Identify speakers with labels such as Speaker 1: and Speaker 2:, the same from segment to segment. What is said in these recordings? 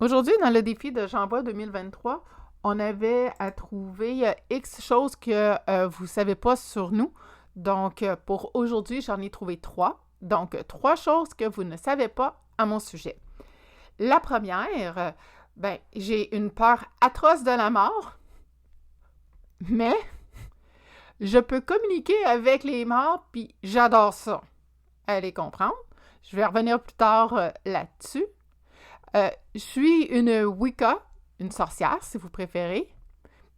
Speaker 1: Aujourd'hui, dans le défi de J'envoie 2023, on avait à trouver X choses que vous ne savez pas sur nous. Donc, pour aujourd'hui, j'en ai trouvé 3. Donc, 3 choses que vous ne savez pas à mon sujet. La première, j'ai une peur atroce de la mort, mais je peux communiquer avec les morts, puis j'adore ça. Allez comprendre. Je vais revenir plus tard là-dessus. Je suis une Wicca, une sorcière si vous préférez.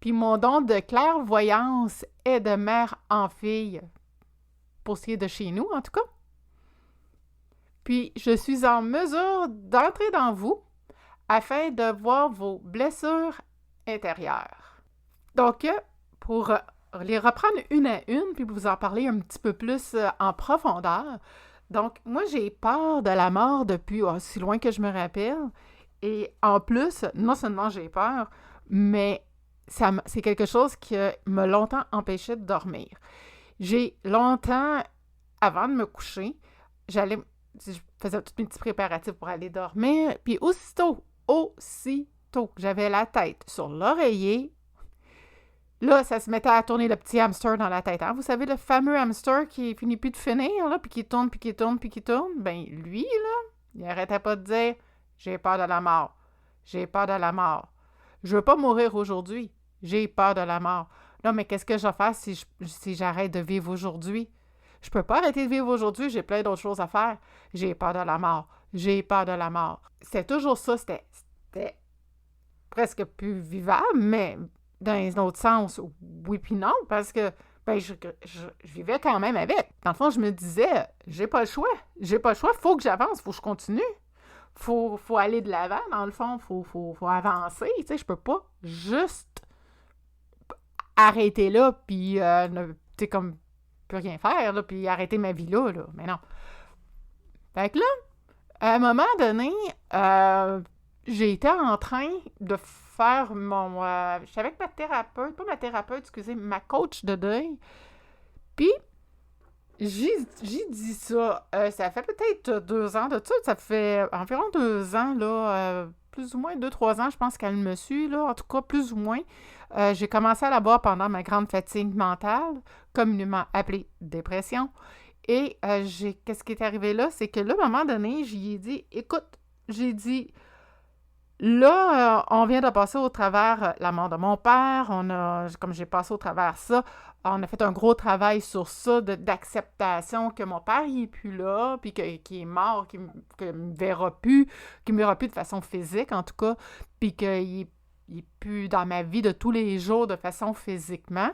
Speaker 1: Puis mon don de clairvoyance est de mère en fille, pour ce qui est de chez nous en tout cas. Puis je suis en mesure d'entrer dans vous afin de voir vos blessures intérieures. Donc, pour les reprendre une à une, puis vous en parler un petit peu plus en profondeur. Donc, moi, j'ai peur de la mort depuis aussi loin que je me rappelle. Et en plus, non seulement j'ai peur, mais c'est quelque chose qui m'a longtemps empêché de dormir. J'ai longtemps, avant de me coucher, je faisais tous mes petits préparatifs pour aller dormir, puis aussitôt que j'avais la tête sur l'oreiller, là, ça se mettait à tourner le petit hamster dans la tête. Hein? Vous savez, le fameux hamster qui finit plus de finir, là, puis qui tourne, puis qui tourne, puis qui tourne? Ben, lui, là, il arrêtait pas de dire « J'ai peur de la mort. J'ai peur de la mort. Je veux pas mourir aujourd'hui. J'ai peur de la mort. Non, mais qu'est-ce que je vais faire si j'arrête de vivre aujourd'hui? Je peux pas arrêter de vivre aujourd'hui. J'ai plein d'autres choses à faire. J'ai peur de la mort. J'ai peur de la mort. » C'était toujours ça. C'était presque plus vivable, mais dans un autre sens, oui puis non, parce que je vivais quand même avec. Dans le fond, je me disais, j'ai pas le choix. J'ai pas le choix, faut que j'avance, faut que je continue. Faut aller de l'avant, dans le fond, faut avancer. Tu sais, je peux pas juste arrêter là, puis, tu sais, comme, plus rien faire, là, puis arrêter ma vie là. Mais non. Fait que là, à un moment donné, j'ai été en train de faire mon... je suis avec ma thérapeute, pas ma thérapeute, excusez, ma coach de deuil. Puis, j'ai dit ça. Ça fait peut-être 2 ans de ça. Ça fait environ 2 ans, là, plus ou moins 2-3 ans, je pense qu'elle me suit, là. En tout cas, plus ou moins. J'ai commencé à la boire pendant ma grande fatigue mentale, communément appelée dépression. Et qu'est-ce qui est arrivé là? C'est que là, à un moment donné, j'y ai dit, écoute, j'ai dit... Là, on vient de passer au travers la mort de mon père. Comme j'ai passé au travers ça, on a fait un gros travail sur ça, d'acceptation que mon père il est plus là, puis qu'il est mort, qu'il ne me verra plus, de façon physique en tout cas, puis qu'il est plus dans ma vie de tous les jours de façon physiquement.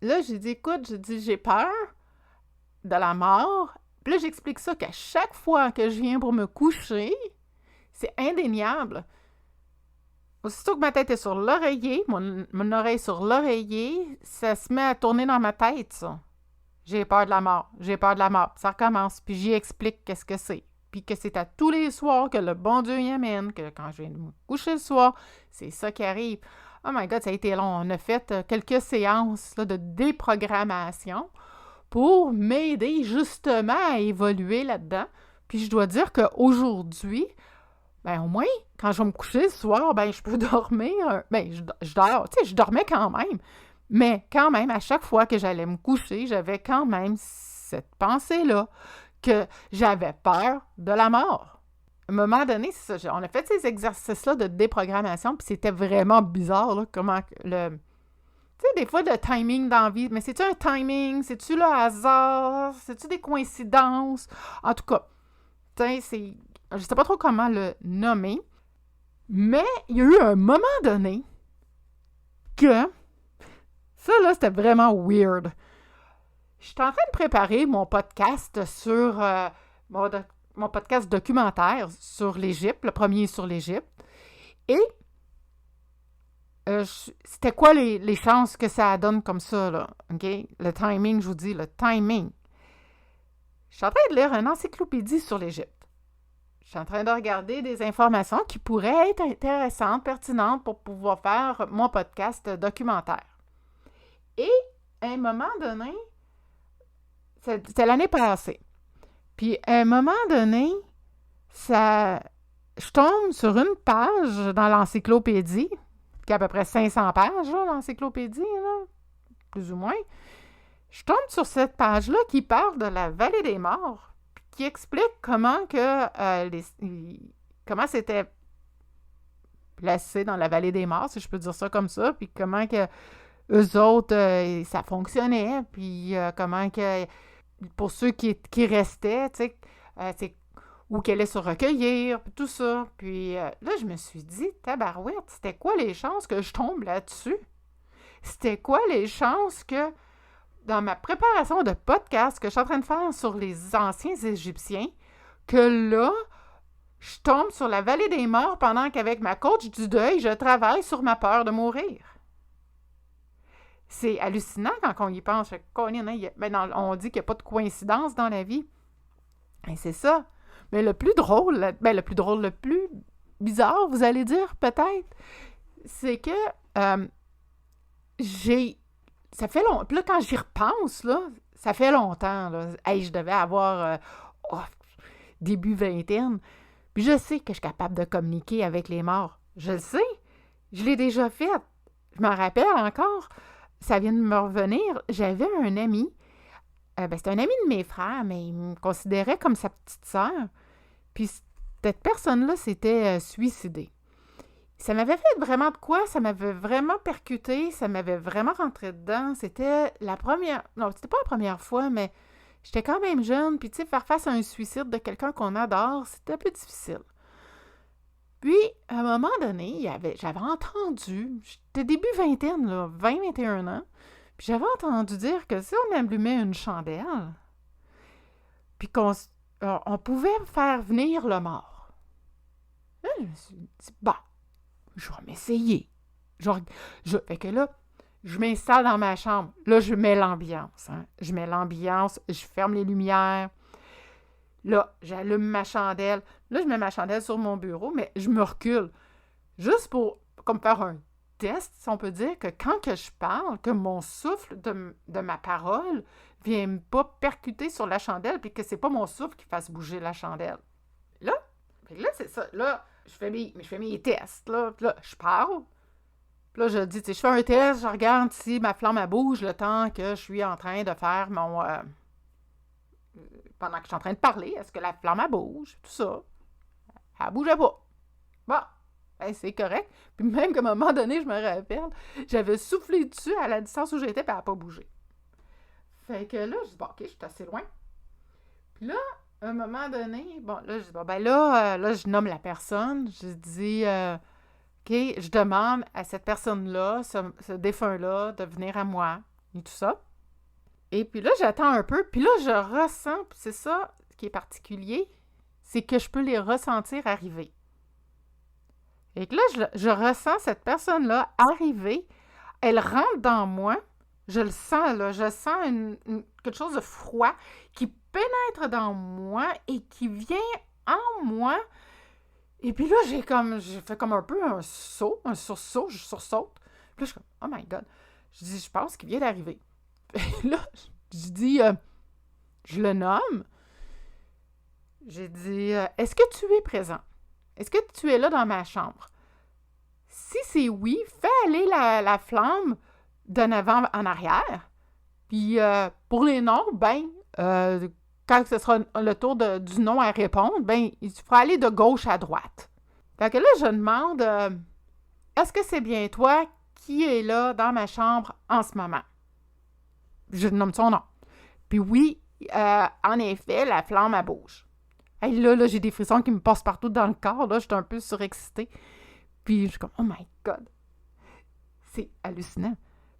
Speaker 1: Là, j'ai dit, écoute, j'ai peur de la mort. Puis là, j'explique ça qu'à chaque fois que je viens pour me coucher, c'est indéniable. Aussitôt que ma tête est sur l'oreiller, mon oreille sur l'oreiller, ça se met à tourner dans ma tête, ça. J'ai peur de la mort. J'ai peur de la mort. Ça recommence, puis j'y explique qu'est-ce que c'est. Puis que c'est à tous les soirs que le bon Dieu y amène, que quand je viens de me coucher le soir, c'est ça qui arrive. Oh my God, ça a été long. On a fait quelques séances là, de déprogrammation pour m'aider justement à évoluer là-dedans. Puis je dois dire qu'aujourd'hui, au moins, quand je vais me coucher le soir, je peux dormir. Je dors. Tu sais, je dormais quand même. Mais quand même, à chaque fois que j'allais me coucher, j'avais quand même cette pensée-là que j'avais peur de la mort. À un moment donné, c'est ça. On a fait ces exercices-là de déprogrammation, puis c'était vraiment bizarre, là, comment le... Tu sais, des fois, le timing dans la vie, mais c'est-tu un timing? C'est-tu le hasard? C'est-tu des coïncidences? En tout cas, tu sais, c'est... Je sais pas trop comment le nommer, mais il y a eu un moment donné que ça, là, c'était vraiment weird. J'étais en train de préparer mon podcast sur mon podcast documentaire sur l'Égypte, le premier sur l'Égypte, et c'était quoi les chances que ça donne comme ça, là, OK? Le timing, je vous dis, le timing. Je suis en train de lire une encyclopédie sur l'Égypte. Je suis en train de regarder des informations qui pourraient être intéressantes, pertinentes pour pouvoir faire mon podcast documentaire. Et à un moment donné, c'était l'année passée. Puis à un moment donné, je je tombe sur une page dans l'encyclopédie, qui a à peu près 500 pages, là, l'encyclopédie, là, plus ou moins. Je tombe sur cette page-là qui parle de la vallée des morts, puis qui explique comment comment c'était placé dans la vallée des morts, si je peux dire ça comme ça, puis comment que eux autres, ça fonctionnait, puis comment que, pour ceux qui restaient, tu sais, c'est où qu'elle allait se recueillir, puis tout ça. Puis là, je me suis dit, tabarouette, c'était quoi les chances que je tombe là-dessus? C'était quoi les chances que, dans ma préparation de podcast que je suis en train de faire sur les anciens Égyptiens, que là, je tombe sur la vallée des morts pendant qu'avec ma coach du deuil, je travaille sur ma peur de mourir. C'est hallucinant quand on y pense. On dit qu'il n'y a pas de coïncidence dans la vie. Et c'est ça. Mais le plus drôle, le plus bizarre, vous allez dire peut-être, c'est que ça fait longtemps. Puis là, quand j'y repense, là, ça fait longtemps. Là. Hey, je devais avoir début vingtaine. Puis je sais que je suis capable de communiquer avec les morts. Je le sais. Je l'ai déjà fait. Je m'en rappelle encore. Ça vient de me revenir. J'avais un ami. C'était un ami de mes frères, mais il me considérait comme sa petite sœur. Puis cette personne-là s'était suicidée. Ça m'avait fait vraiment de quoi? Ça m'avait vraiment percuté. Ça m'avait vraiment rentré dedans. C'était la première... Non, c'était pas la première fois, mais j'étais quand même jeune. Puis, tu sais, faire face à un suicide de quelqu'un qu'on adore, c'était un peu difficile. Puis, à un moment donné, j'avais entendu... J'étais début vingtaine, là, 20-21 ans. Puis j'avais entendu dire que si on allumait une chandelle, puis qu'on pouvait faire venir le mort. Là, je me suis dit, je vais m'essayer. Fait que là, je m'installe dans ma chambre. Là, je mets l'ambiance. Hein. Je mets l'ambiance, je ferme les lumières. Là, j'allume ma chandelle. Là, je mets ma chandelle sur mon bureau, mais je me recule. Juste pour comme faire un test, si on peut dire, que quand que je parle, que mon souffle de ma parole vient pas percuter sur la chandelle, puis que c'est pas mon souffle qui fasse bouger la chandelle. Là, c'est ça. Là, je fais mes tests. Là, puis là, je parle. Puis là, je dis, je fais un test, je regarde si ma flamme elle bouge le temps que je suis en train de faire mon... pendant que je suis en train de parler, est-ce que la flamme elle bouge? Tout ça. Elle bougeait pas. Bon. C'est correct. Puis même qu'à un moment donné, je me rappelle, j'avais soufflé dessus à la distance où j'étais, puis elle n'a pas bougé. Fait que là, je dis, OK, je suis assez loin. Puis là, à un moment donné, là, je dis, là, je nomme la personne. Je dis, OK, je demande à cette personne-là, ce défunt-là, de venir à moi, et tout ça. Et puis là, j'attends un peu, puis là, je ressens, puis c'est ça qui est particulier, c'est que je peux les ressentir arriver. Et que là, je ressens cette personne-là arriver, elle rentre dans moi, je le sens, là, je sens quelque chose de froid qui pénètre dans moi et qui vient en moi. Et puis là, j'ai fait comme un peu un sursaut, je sursaute. Puis là, je suis comme, oh my God. Je dis, je pense qu'il vient d'arriver. Puis là, je dis, je le nomme. J'ai dit, est-ce que tu es présent? Est-ce que tu es là dans ma chambre? Si c'est oui, fais aller la flamme d'un avant en arrière. Puis pour les noms, quand ce sera le tour du nom à répondre, il fera aller de gauche à droite. Fait que là, je demande, est-ce que c'est bien toi qui est là dans ma chambre en ce moment? Je nomme son nom. Puis oui, en effet, la flamme, elle bouge. Hey, là, j'ai des frissons qui me passent partout dans le corps. Là, j'étais un peu surexcitée. Puis je suis comme, oh my God. C'est hallucinant.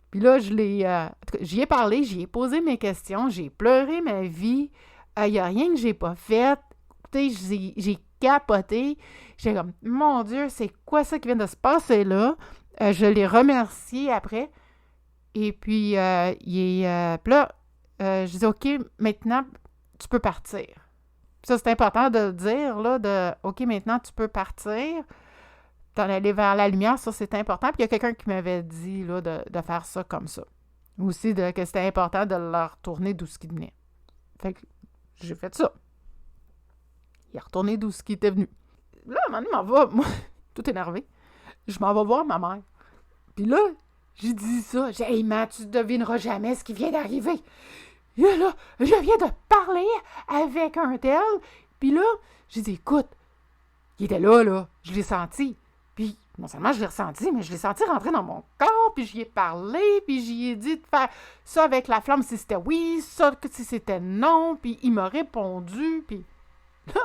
Speaker 1: Puis là, j'y ai parlé, j'y ai posé mes questions, j'ai pleuré ma vie. Il n'y a rien que j'ai pas fait. Écoutez, j'ai capoté. J'ai comme, mon Dieu, c'est quoi ça qui vient de se passer là? Je l'ai remercié après. Et puis, puis là, je dis, OK, maintenant, tu peux partir. Ça, c'est important de le dire, là, OK, maintenant, tu peux partir. T'en aller vers la lumière, ça, c'est important. Puis il y a quelqu'un qui m'avait dit, là, de faire ça comme ça. Aussi, que c'était important de leur retourner d'où ce qui venait. Fait que j'ai fait ça. Il est retourné d'où ce qui était venu. là, à un moment donné, m'en va, moi, tout énervé, je m'en vais voir ma mère. Puis là, j'ai dit ça. J'ai dit, hey, man, tu devineras jamais ce qui vient d'arriver. Et là, je viens de parler avec un tel. Puis là, j'ai dit, écoute, il était là, je l'ai senti. Puis, non seulement je l'ai ressenti, mais je l'ai senti rentrer dans mon corps, puis j'y ai parlé, puis j'y ai dit de faire ça avec la flamme si c'était oui, ça si c'était non, puis il m'a répondu, puis là,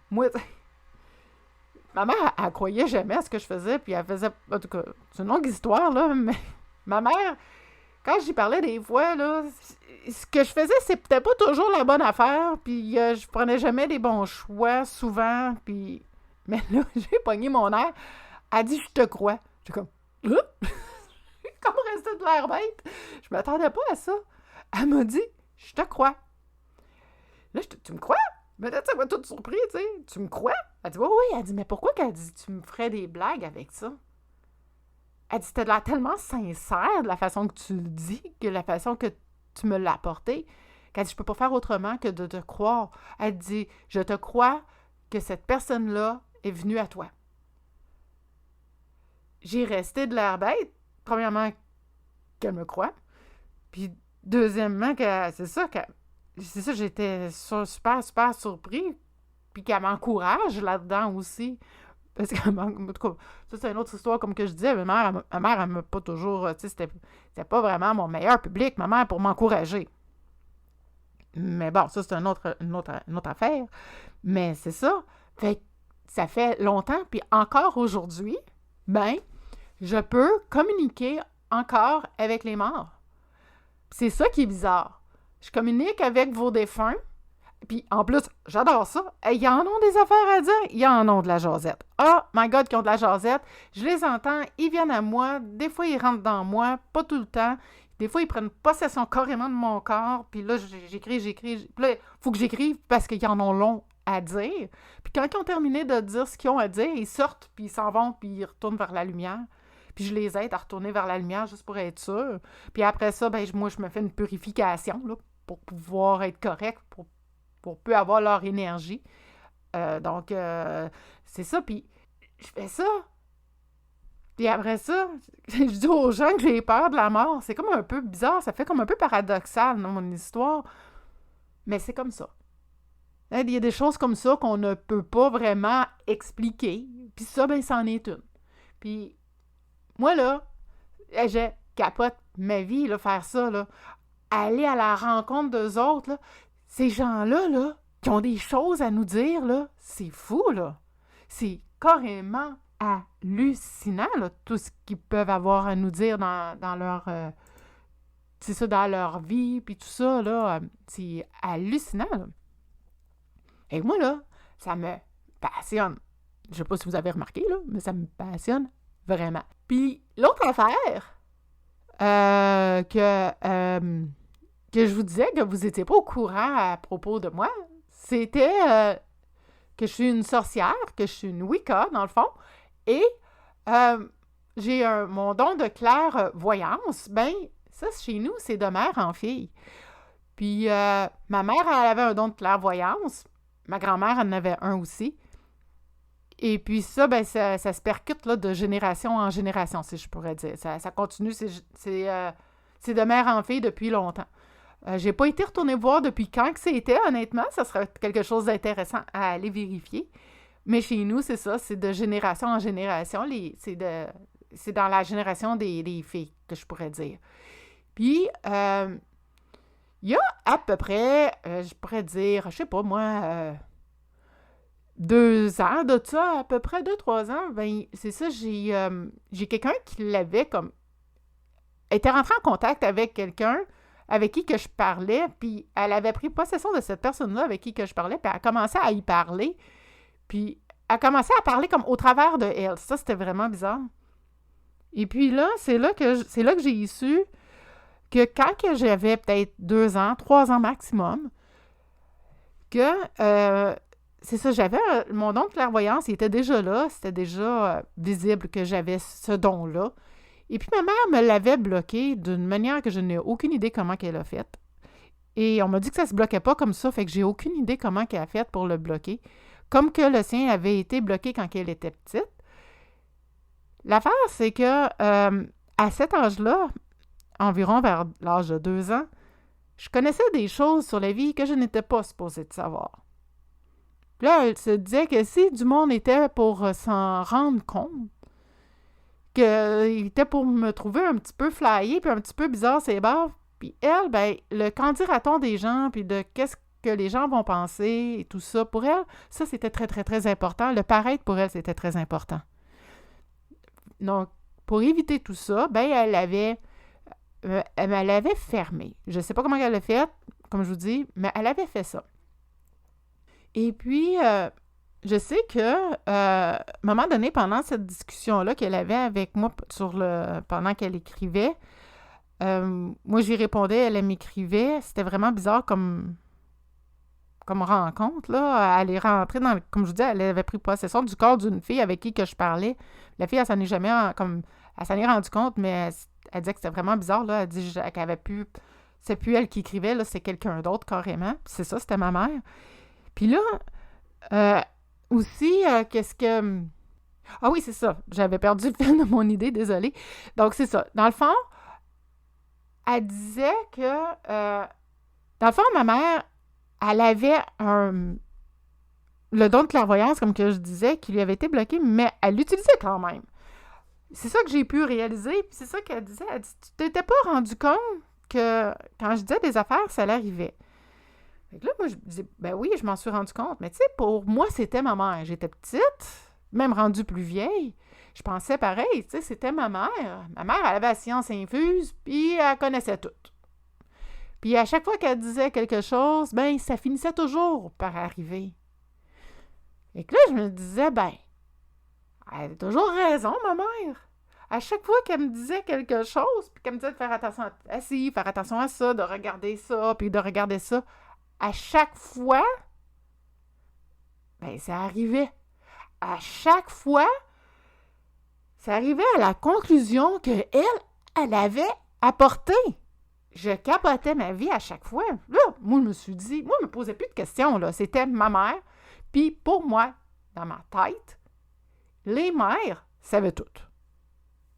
Speaker 1: moi, ma mère, elle croyait jamais à ce que je faisais, puis elle faisait, en tout cas, c'est une longue histoire, là, mais ma mère, quand j'y parlais des fois, là, ce que je faisais, c'est peut-être pas toujours la bonne affaire, puis je prenais jamais les bons choix, souvent, puis... Mais là, j'ai pogné mon air. Elle dit, je te crois. J'ai comme, hein? Comme resté de l'air bête. Je m'attendais pas à ça. Elle m'a dit, je te crois. Là, tu me crois? Mais là, ça m'a toute surpris, tu sais. Tu me crois? Elle dit, oui, oui. Elle dit, mais pourquoi qu'elle dit, tu me ferais des blagues avec ça? Elle dit, c'était de l'air tellement sincère de la façon que tu le dis, que la façon que tu me l'as apporté, qu'elle dit, je peux pas faire autrement que de te croire. Elle dit, je te crois que cette personne-là est venue à toi. J'ai resté de l'air bête. Premièrement, qu'elle me croit. Puis, deuxièmement, c'est ça, j'étais super, super surpris. Puis qu'elle m'encourage là-dedans aussi. Parce que, en tout cas, ça, c'est une autre histoire, comme que je disais. Ma mère, elle m'a pas toujours... Tu sais, c'était pas vraiment mon meilleur public, ma mère, pour m'encourager. Mais bon, ça, c'est une autre affaire. Mais c'est ça. Fait que ça fait longtemps, puis encore aujourd'hui, ben, je peux communiquer encore avec les morts. C'est ça qui est bizarre. Je communique avec vos défunts, puis en plus, j'adore ça. Ils en ont des affaires à dire, ils en ont de la jasette. Oh my God, qui ont de la jasette. Je les entends, ils viennent à moi, des fois ils rentrent dans moi, pas tout le temps. Des fois, ils prennent possession carrément de mon corps, puis là, j'écris. Puis là, il faut que j'écrive parce qu'ils en ont long à dire. Puis quand ils ont terminé de dire ce qu'ils ont à dire, ils sortent, puis ils s'en vont, puis ils retournent vers la lumière. Puis je les aide à retourner vers la lumière juste pour être sûr. Puis après ça, ben moi, je me fais une purification là, pour pouvoir être correct, pour peu avoir leur énergie. Donc, c'est ça. Puis je fais ça. Puis après ça, je dis aux gens que j'ai peur de la mort. C'est comme un peu bizarre. Ça fait comme un peu paradoxal, non, mon histoire. Mais c'est comme ça. Il y a des choses comme ça qu'on ne peut pas vraiment expliquer. Puis ça, ben, c'en est une. Puis moi, là, je capote ma vie, là, faire ça, là. Aller à la rencontre d'eux autres, là. Ces gens-là, là, qui ont des choses à nous dire, là, c'est fou, là. C'est carrément hallucinant, là, tout ce qu'ils peuvent avoir à nous dire dans leur... c'est ça, dans leur vie, puis tout ça, là. C'est hallucinant, là. Et moi, là, ça me passionne. Je sais pas si vous avez remarqué, là, mais ça me passionne vraiment. Puis, l'autre affaire que je vous disais que vous n'étiez pas au courant à propos de moi, c'était que je suis une sorcière, que je suis une Wicca, dans le fond, et j'ai mon don de clairvoyance. Ben, ça, chez nous, c'est de mère en fille. Puis, ma mère, elle avait un don de clairvoyance. Ma grand-mère en avait un aussi. Et puis ça, ben ça se percute là, de génération en génération, si je pourrais dire. Ça continue, c'est de mère en fille depuis longtemps. J'ai pas été retournée voir depuis quand que c'était, honnêtement. Ça serait quelque chose d'intéressant à aller vérifier. Mais chez nous, c'est ça, c'est de génération en génération. C'est dans la génération des filles, que je pourrais dire. Puis, il y a à peu près, je pourrais dire, je sais pas moi, 2 ans de ça, à peu près 2-3 ans, ben c'est ça, j'ai quelqu'un qui l'avait comme... était rentré en contact avec quelqu'un avec qui que je parlais, puis elle avait pris possession de cette personne-là avec qui que je parlais, puis elle a commencé à y parler, puis elle a commencé à parler comme au travers de elle. Ça, c'était vraiment bizarre. Et puis là, c'est là que j'ai su que quand que j'avais peut-être 2 ans, 3 ans maximum, que, c'est ça, j'avais mon don de clairvoyance, il était déjà là, c'était déjà visible que j'avais ce don-là. Et puis ma mère me l'avait bloqué d'une manière que je n'ai aucune idée comment qu'elle a fait. Et on m'a dit que ça se bloquait pas comme ça, fait que j'ai aucune idée comment qu'elle a fait pour le bloquer. comme que le sien avait été bloqué quand elle était petite. L'affaire, c'est que à cet âge-là, environ vers l'âge de 2 ans, je connaissais des choses sur la vie que je n'étais pas supposée de savoir. Puis là, elle se disait que si du monde était pour s'en rendre compte, qu'il était pour me trouver un petit peu flyée puis un petit peu bizarre ses bords, puis elle, ben, le qu'en dira-t-on des gens, puis de qu'est-ce que les gens vont penser et tout ça, pour elle, ça, c'était très, très, très important. Le paraître, pour elle, c'était très important. Donc, pour éviter tout ça, ben, elle l'avait fermé. Je ne sais pas comment elle l'a fait, comme je vous dis, mais elle avait fait ça. Et puis, je sais que, à un moment donné, pendant cette discussion-là qu'elle avait avec moi pendant qu'elle écrivait, moi, j'y répondais, elle m'écrivait. C'était vraiment bizarre comme rencontre, là. Elle est rentrée dans... Comme je vous dis, elle avait pris possession du corps d'une fille avec qui que je parlais. La fille, elle s'en est jamais... Elle s'en est rendue compte, mais elle disait que c'était vraiment bizarre, là. Elle dit qu'elle avait pu... C'est plus elle qui écrivait, là, c'est quelqu'un d'autre, carrément. Puis c'est ça, c'était ma mère. Puis là, aussi, qu'est-ce que... Ah oui, c'est ça. J'avais perdu le fil de mon idée, désolée. Donc, c'est ça. Dans le fond, elle disait que... dans le fond, ma mère, elle avait le don de clairvoyance, comme que je disais, qui lui avait été bloqué, mais elle l'utilisait quand même. C'est ça que j'ai pu réaliser, puis c'est ça qu'elle disait. Elle dit, tu t'étais pas rendu compte que quand je disais des affaires, ça l'arrivait. Fait que là, moi, je disais, ben oui, je m'en suis rendu compte, mais tu sais, pour moi, c'était ma mère. J'étais petite, même rendue plus vieille. Je pensais pareil, tu sais, c'était ma mère. Ma mère, elle avait la science infuse, puis elle connaissait tout. Puis à chaque fois qu'elle disait quelque chose, ben ça finissait toujours par arriver. Et que là, je me disais, ben, elle a toujours raison, ma mère. À chaque fois qu'elle me disait quelque chose, puis qu'elle me disait de faire attention à ci, faire attention à ça, de regarder ça, puis de regarder ça, à chaque fois, ben ça arrivait. À chaque fois, ça arrivait à la conclusion qu'elle avait apporté. Je capotais ma vie à chaque fois. Là, moi, je me suis dit, moi, je me posais plus de questions, là. C'était ma mère. Puis, pour moi, dans ma tête, les mères savaient tout.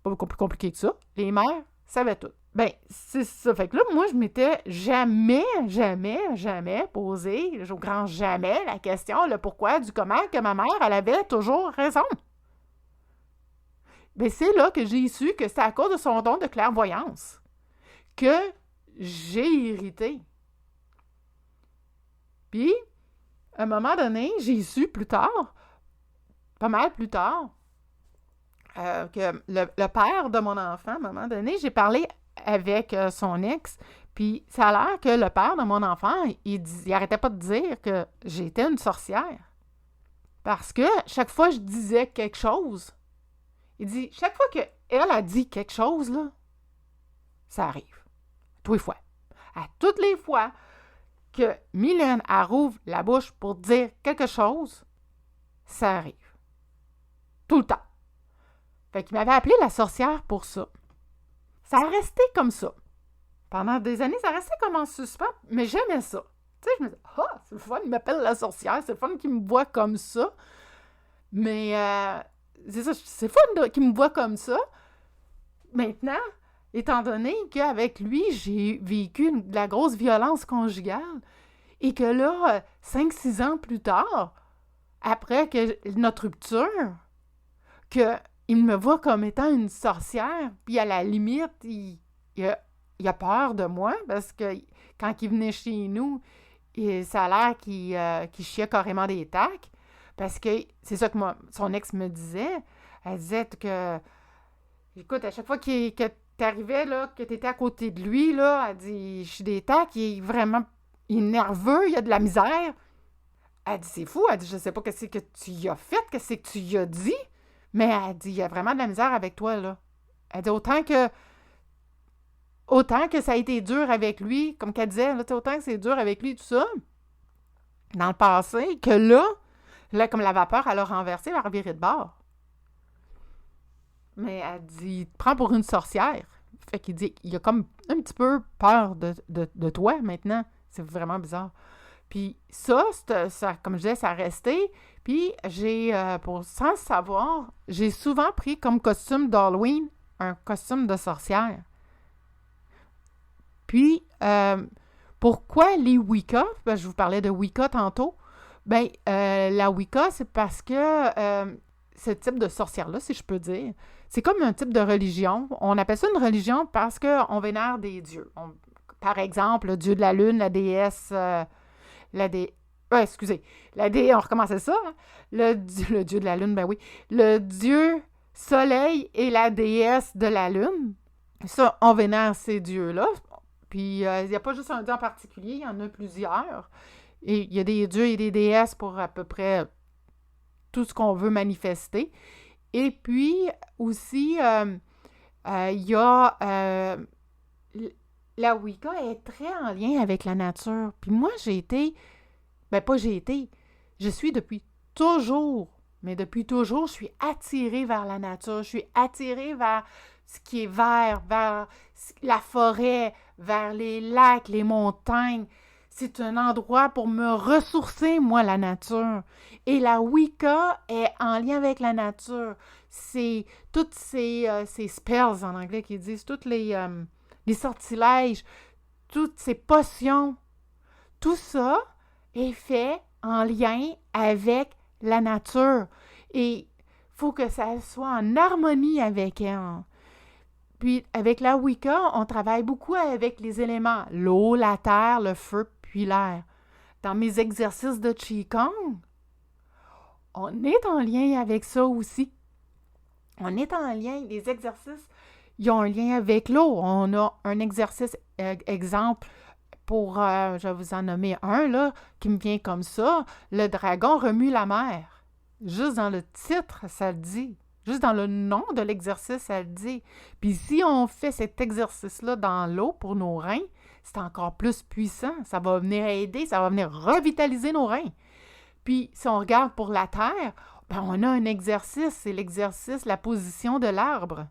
Speaker 1: Pas beaucoup plus compliqué que ça. Les mères savaient tout. Ben, c'est ça. Fait que là, moi, je m'étais jamais posé, au grand jamais, la question, le pourquoi, du comment, que ma mère, elle avait toujours raison. Ben, c'est là que j'ai su que c'était à cause de son don de clairvoyance que j'ai irrité. Puis, à un moment donné, j'ai su plus tard, pas mal plus tard, que le père de mon enfant, à un moment donné, j'ai parlé avec son ex, puis ça a l'air que le père de mon enfant, il arrêtait pas de dire que j'étais une sorcière. Parce que chaque fois que je disais quelque chose, il dit, chaque fois qu'elle a dit quelque chose, là, ça arrive. Tous les fois. À toutes les fois que Mylène rouvre la bouche pour dire quelque chose, ça arrive. Tout le temps. Fait qu'il m'avait appelé la sorcière pour ça. Ça a resté comme ça. Pendant des années, ça restait comme en suspens, mais j'aimais ça. Tu sais, je me disais, ah, c'est le fun, il m'appelle la sorcière, c'est le fun qu'il me voit comme ça. Mais, c'est ça, c'est fun qu'il me voit comme ça. Maintenant, étant donné qu'avec lui, j'ai vécu de la grosse violence conjugale et que là, 5-6 ans plus tard, après que notre rupture, qu'il me voit comme étant une sorcière, puis à la limite, il a peur de moi parce que quand il venait chez nous, ça a l'air qu'il chiait carrément des tacs parce que c'est ça que son ex me disait. Elle disait que, écoute, à chaque fois que t'arrivais, là, que t'étais à côté de lui, là, elle dit, je suis des tacs, il est nerveux, il a de la misère. Elle dit, c'est fou, elle dit, je sais pas qu'est-ce que tu y as fait, qu'est-ce que tu y as dit, mais elle dit, il y a vraiment de la misère avec toi, là. Elle dit, autant que ça a été dur avec lui, comme qu'elle disait, là, autant que c'est dur avec lui, tout ça, dans le passé, que là, comme la vapeur, elle a renversé, elle a reviré de bord. Mais elle dit, il te prend pour une sorcière. Fait qu'il dit, il a comme un petit peu peur de toi maintenant. C'est vraiment bizarre. Puis ça, comme je disais, ça a resté. Puis sans le savoir, j'ai souvent pris comme costume d'Halloween un costume de sorcière. Puis, pourquoi les Wicca? Ben, je vous parlais de Wicca tantôt. Ben, la Wicca, c'est parce que ce type de sorcière-là, si je peux dire, c'est comme un type de religion. On appelle ça une religion parce qu'on vénère des dieux. Par exemple, le dieu de la lune, la déesse... excusez. On recommençait ça. Hein? Le dieu de la lune, ben oui. Le dieu soleil et la déesse de la lune. Ça, on vénère ces dieux-là. Puis, il n'y a pas juste un dieu en particulier, il y en a plusieurs. Et il y a des dieux et des déesses pour à peu près tout ce qu'on veut manifester. Et puis, aussi, il y a... la Wicca est très en lien avec la nature. Puis moi, je suis depuis toujours, mais depuis toujours, je suis attirée vers la nature. Je suis attirée vers ce qui est vert, vers la forêt, vers les lacs, les montagnes. C'est un endroit pour me ressourcer, moi, la nature. Et la Wicca est en lien avec la nature. C'est toutes ces spells en anglais qu'ils disent, toutes les sortilèges, toutes ces potions. Tout ça est fait en lien avec la nature. Et il faut que ça soit en harmonie avec elle. Puis, avec la Wicca, on travaille beaucoup avec les éléments. L'eau, la terre, le feu, puis l'air. Dans mes exercices de Qigong, on est en lien avec ça aussi. On est en lien, les exercices, ils ont un lien avec l'eau. On a un exercice, exemple, je vais vous en nommer un, là, qui me vient comme ça. Le dragon remue la mer. Juste dans le titre, ça le dit. Juste dans le nom de l'exercice, ça le dit. Puis si on fait cet exercice-là dans l'eau pour nos reins, c'est encore plus puissant. Ça va venir aider, ça va venir revitaliser nos reins. Puis si on regarde pour la terre, ben on a un exercice, c'est l'exercice, la position de l'arbre.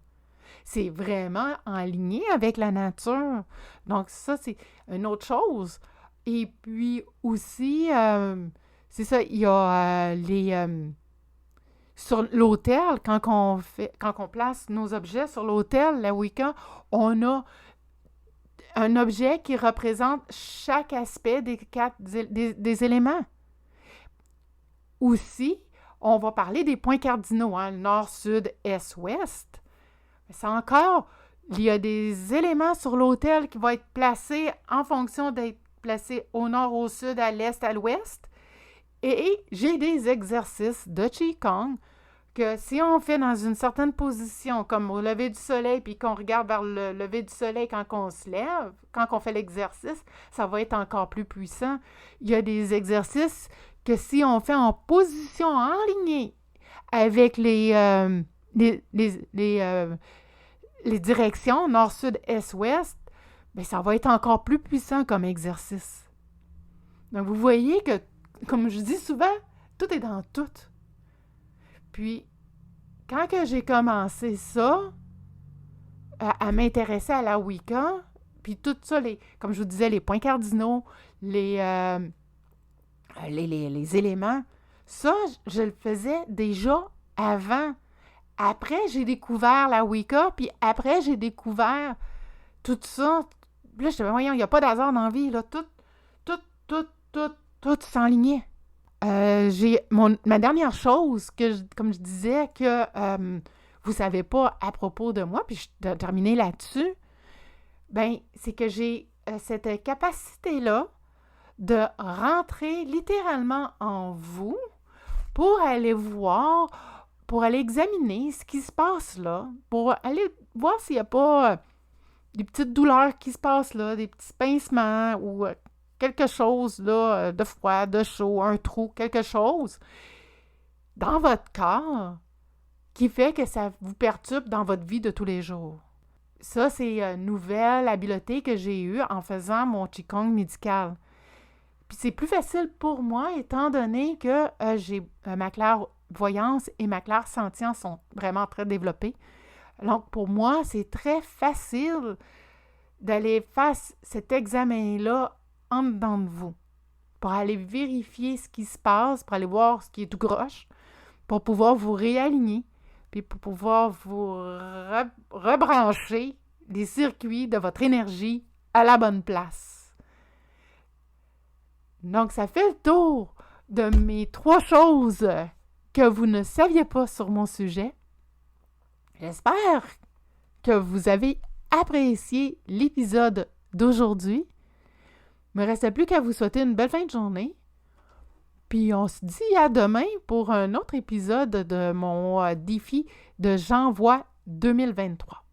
Speaker 1: C'est vraiment en lien avec la nature. Donc ça, c'est une autre chose. Et puis aussi, c'est ça, il y a sur l'autel, quand on place nos objets sur l'autel, la Wicca, on a un objet qui représente chaque aspect des éléments. Aussi, on va parler des points cardinaux, hein, nord, sud, est, ouest. C'est encore, il y a des éléments sur l'autel qui vont être placés en fonction d'être placés au nord, au sud, à l'est, à l'ouest. Et j'ai des exercices de Qigong que si on fait dans une certaine position, comme au lever du soleil, puis qu'on regarde vers le lever du soleil quand on se lève, quand on fait l'exercice, ça va être encore plus puissant. Il y a des exercices que si on fait en position enlignée avec les directions nord, sud, est, ouest, bien, ça va être encore plus puissant comme exercice. Donc, vous voyez que, comme je dis souvent, tout est dans tout. Puis, quand que j'ai commencé ça, à m'intéresser à la Wicca, puis tout ça, comme je vous disais, les points cardinaux, les éléments, ça, je le faisais déjà avant. Après, j'ai découvert la Wicca, puis après, j'ai découvert tout ça. Là, je te dis, voyons, il n'y a pas d'hasard dans la vie, là. Tout s'enlignait. Ma dernière chose, comme je disais, que vous ne savez pas à propos de moi, puis je vais terminer là-dessus, ben, c'est que j'ai cette capacité-là de rentrer littéralement en vous pour aller voir, pour aller examiner ce qui se passe là, pour aller voir s'il n'y a pas des petites douleurs qui se passent là, des petits pincements ou quelque chose là, de froid, de chaud, un trou, quelque chose dans votre corps qui fait que ça vous perturbe dans votre vie de tous les jours. Ça, c'est une nouvelle habileté que j'ai eue en faisant mon Qigong médical. Puis c'est plus facile pour moi étant donné que j'ai ma clairvoyance et ma clairsentience sont vraiment très développées. Donc pour moi, c'est très facile d'aller faire cet examen-là en dedans de vous. pour aller vérifier ce qui se passe, pour aller voir ce qui est tout croche, pour pouvoir vous réaligner, puis pour pouvoir vous rebrancher les circuits de votre énergie à la bonne place. Donc, ça fait le tour de mes 3 choses que vous ne saviez pas sur mon sujet. J'espère que vous avez apprécié l'épisode d'aujourd'hui. Il ne me restait plus qu'à vous souhaiter une belle fin de journée. Puis on se dit à demain pour un autre épisode de mon défi de J'envoie 2023.